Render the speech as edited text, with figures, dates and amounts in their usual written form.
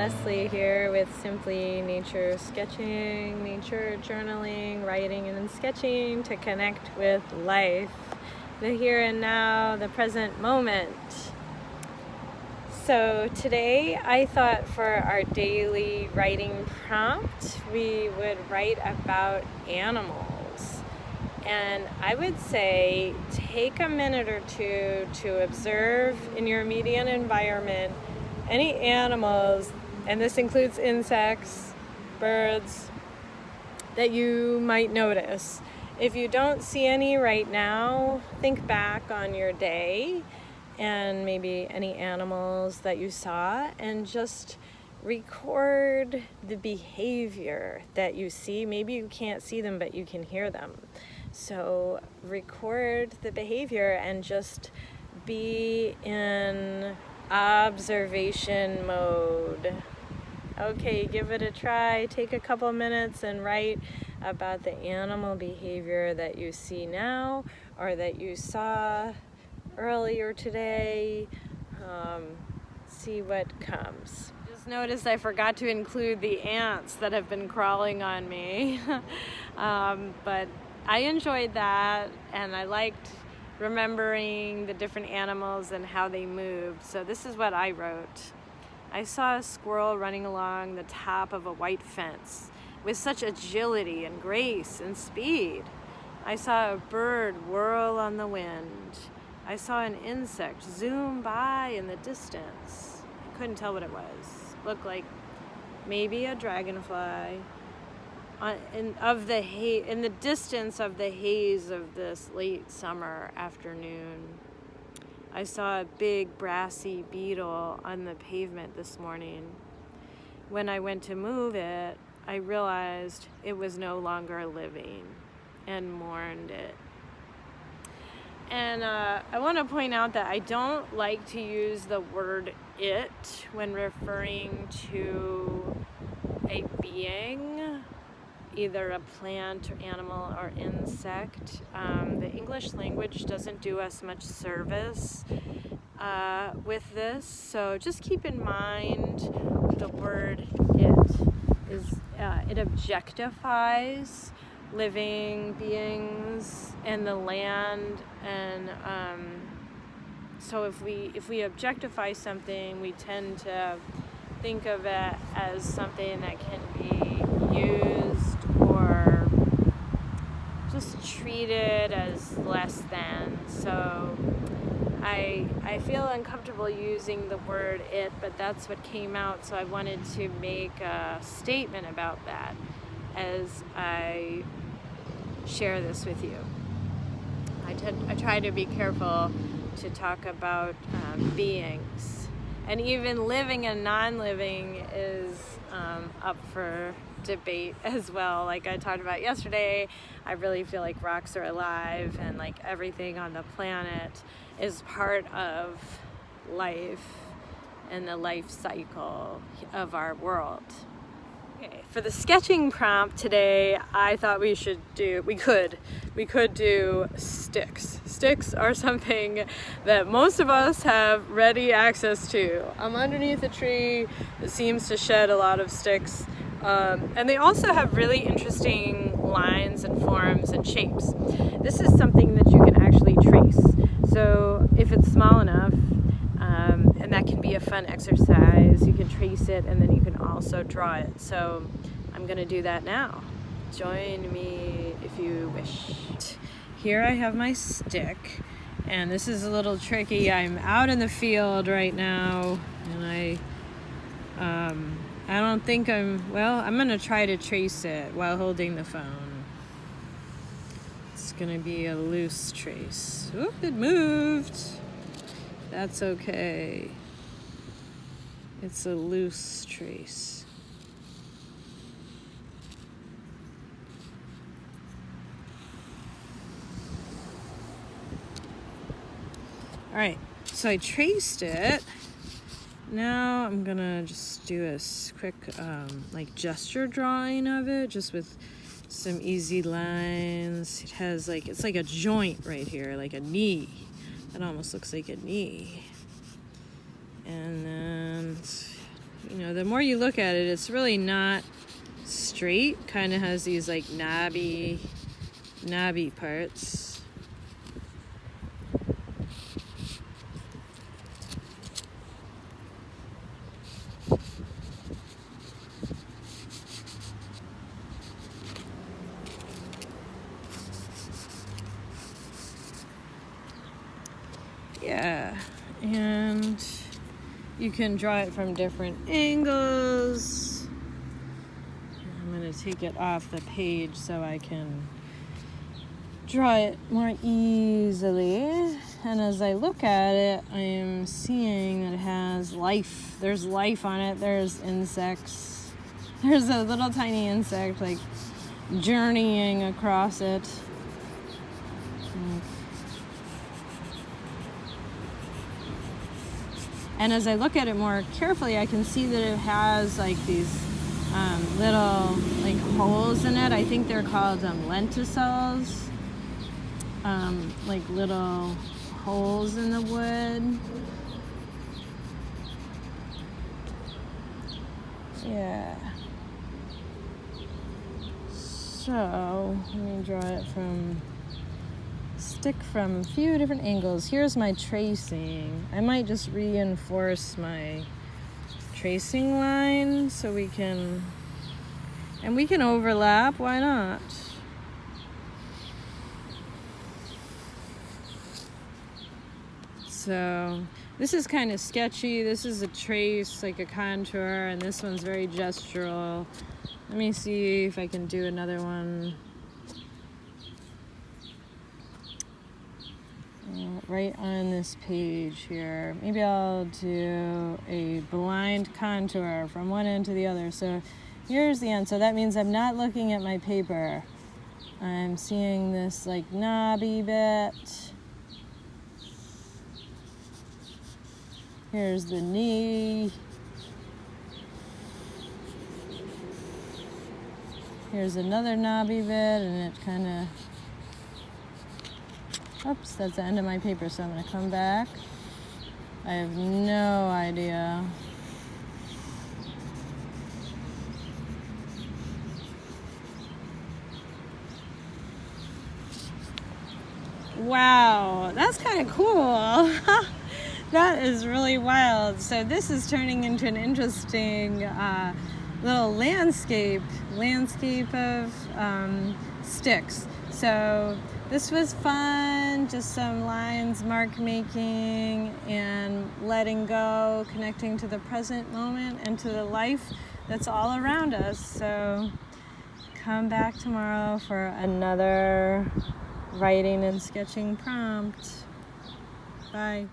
Leslie here with Simply Nature Sketching, nature journaling, writing, and then sketching to connect with life, the here and now, the present moment. So today I thought for our daily writing prompt, we would write about animals. And I would say take a minute or two to observe in your immediate environment any animals, and this includes insects, birds, that you might notice. If you don't see any right now, think back on your day and maybe any animals that you saw and just record the behavior that you see. Maybe you can't see them, but you can hear them. So record the behavior and just be in observation mode. Okay, give it a try. Take a couple minutes and write about the animal behavior that you see now or that you saw earlier today. See what comes. Just noticed I forgot to include the ants that have been crawling on me. But I enjoyed that, and I liked remembering the different animals and how they moved. So this is what I wrote. I saw a squirrel running along the top of a white fence with such agility and grace and speed. I saw a bird whirl on the wind. I saw an insect zoom by in the distance. I couldn't tell what it was. Looked like maybe a dragonfly. In the distance of the haze of this late summer afternoon, I saw a big brassy beetle on the pavement this morning. When I went to move it, I realized it was no longer living and mourned it. And I want to point out that I don't like to use the word it when referring to a being, either a plant or animal or insect. The English language doesn't do us much service with this, so just keep in mind the word it objectifies living beings and the land, and so if we objectify something, we tend to think of it as something that can be used or just treated as less than. So I feel uncomfortable using the word it, but that's what came out, so I wanted to make a statement about that as I share this with you. I try to be careful to talk about beings, and even living and non-living is up for debate as well. Like I talked about yesterday, I really feel like rocks are alive, and like everything on the planet is part of life and the life cycle of our world. Okay, for the sketching prompt today, I thought we could do sticks. Sticks are something that most of us have ready access to. I'm underneath a tree that seems to shed a lot of sticks. And they also have really interesting lines and forms and shapes. This is something that you can actually trace. So if it's small enough, and that can be a fun exercise, you can trace it and then you can also draw it. So I'm going to do that now. Join me if you wish. Here I have my stick, and this is a little tricky. I'm out in the field right now, and I don't think I'm going to try to trace it while holding the phone. It's going to be a loose trace. Oop, it moved. That's okay. It's a loose trace. All right, so I traced it. Now I'm gonna just do a quick gesture drawing of it, just with some easy lines. It has it's like a joint right here, like a knee. It almost looks like a knee. And then the more you look at it, it's really not straight. Kind of has these like knobby parts. Yeah, and you can draw it from different angles. I'm going to take it off the page so I can draw it more easily. And as I look at it, I am seeing that it has life. There's life on it. There's insects. There's a little tiny insect like journeying across it. And as I look at it more carefully, I can see that it has like these little like holes in it. I think they're called lenticels, like little holes in the wood. Yeah. So let me draw it stick from a few different angles. Here's my tracing. I might just reinforce my tracing line so we can overlap. Why not? So this is kind of sketchy. This is a trace, like a contour, and this one's very gestural. Let me see if I can do another one. Right on this page here. Maybe I'll do a blind contour from one end to the other. So here's the end. So that means I'm not looking at my paper. I'm seeing this like knobby bit. Here's the knee. Here's another knobby bit, and it kind of... Oops, that's the end of my paper, so I'm going to come back. I have no idea. Wow, that's kind of cool. That is really wild. So this is turning into an interesting little landscape of sticks. So this was fun, just some lines, mark making, and letting go, connecting to the present moment and to the life that's all around us. So come back tomorrow for another writing and sketching prompt. Bye.